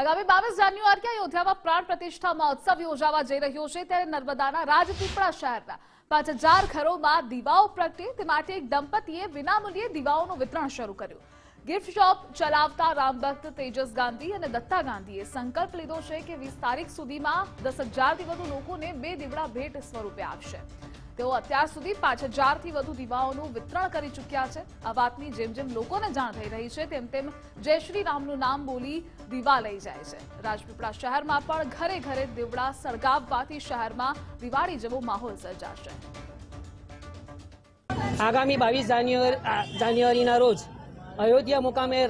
આગામી 22 જાન્યુઆરીએ અયોધ્યામાં પ્રાણ પ્રતિષ્ઠા મહોત્સવ યોજાવા જઈ રહ્યો છે ત્યારે નર્મદાના રાજપીપળા શહેરના 5000 ઘરોમાં દીવાઓ પ્રગટે તે માટે એક દંપતીએ વિનામૂલ્યે દીવાઓનું વિતરણ શરૂ કર્યું। ગિફ્ટ શોપ ચલાવતા રામભક્ત તેજસ ગાંધી અને દત્તા ગાંધીએ સંકલ્પ લીધો છે કે 20 તારીખ સુધીમાં 10,000થી વધુ લોકોને 2 દીવડા ભેટ સ્વરૂપે આપશે। તેઓ અત્યાર સુધી 5000થી વધુ દીવાઓનું વિતરણ કરી ચૂક્યા છે। આ વાતની જેમ જેમ લોકોને જાણ થઈ રહી છે તેમ તેમ જય શ્રી રામનું નામ બોલી દીવા લઈ જાય છે। રાજપીપળા શહેરમાં પણ ઘરે ઘરે દીવડા સળગાવવાથી શહેરમાં દિવાળી જેવો માહોલ સર્જાશે। આગામી 22 જાન્યુઆરીના રોજ અયોધ્યા મુકામે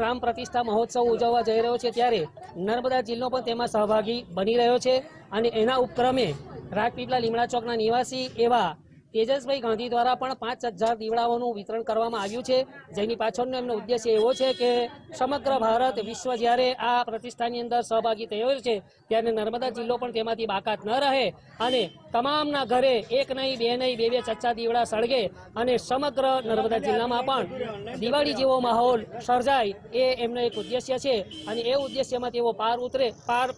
રામ પ્રતિષ્ઠા મહોત્સવ ઉજવવા જઈ રહ્યો છે ત્યારે નર્મદા જિલ્લો પણ તેમાં સહભાગી બની રહ્યો છે અને એના ઉપક્રમે રાજપીપળા લીમડા ચોકના નિવાસી એવા તેજસભાઈ ગાંધી દ્વારા પણ 5000 દીવડાઓનું વિતરણ કરવામાં આવ્યું છે, જેની પાછળનો એમનો ઉદ્દેશ્ય એવો છે કે સમગ્ર ભારત વિશ્વ જ્યારે આ પ્રતિષ્ઠાની અંદર સહભાગી થયો છે ત્યારે નર્મદા જિલ્લો પણ તેમાંથી બાકાત ન રહે અને તમામના ઘરે એક નહીં બે નહીં બે ચચ્ચા દીવડા સળગે અને સમગ્ર નર્મદા જિલ્લામાં પણ દિવાળી જેવો માહોલ સર્જાય એ એમનો એક ઉદ્દેશ્ય છે અને એ ઉદ્દેશ્યમાં તેઓ પાર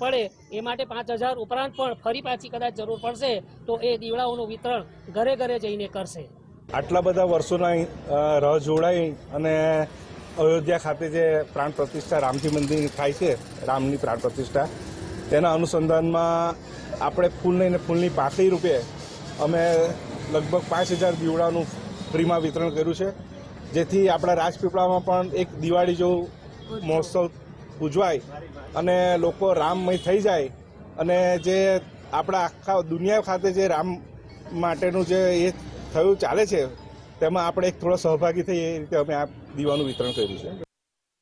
પડે એ માટે 5000 ઉપરાંત પણ ફરી પાછી કદાચ જરૂર પડશે તો એ દીવડાઓનું વિતરણ ઘરે ઘરે જઈને કરશે। આટલા બધા વર્ષોના રહ જોડાઈ અને અયોધ્યા ખાતે જે પ્રાણ પ્રતિષ્ઠા રામજી મંદિર થાય છે, રામની પ્રાણ પ્રતિષ્ઠા, તેના અનુસંધાનમાં આપણે ફૂલની પાકડી રૂપે અમે લગભગ 5000 દીવડાનું ફ્રીમાં વિતરણ કર્યું છે, જેથી આપણા રાજપીપળામાં પણ એક દિવાળી જેવું મહોત્સવ ઉજવાય અને લોકો રામમય થઈ જાય અને જે આપણા આખા દુનિયા ખાતે જે રામ માટેનું જે એ થયું ચાલે છે તેમાં આપણે એક થોડો સહભાગી થઈએ એ રીતે અમે આ દીવાનું વિતરણ કર્યું છે।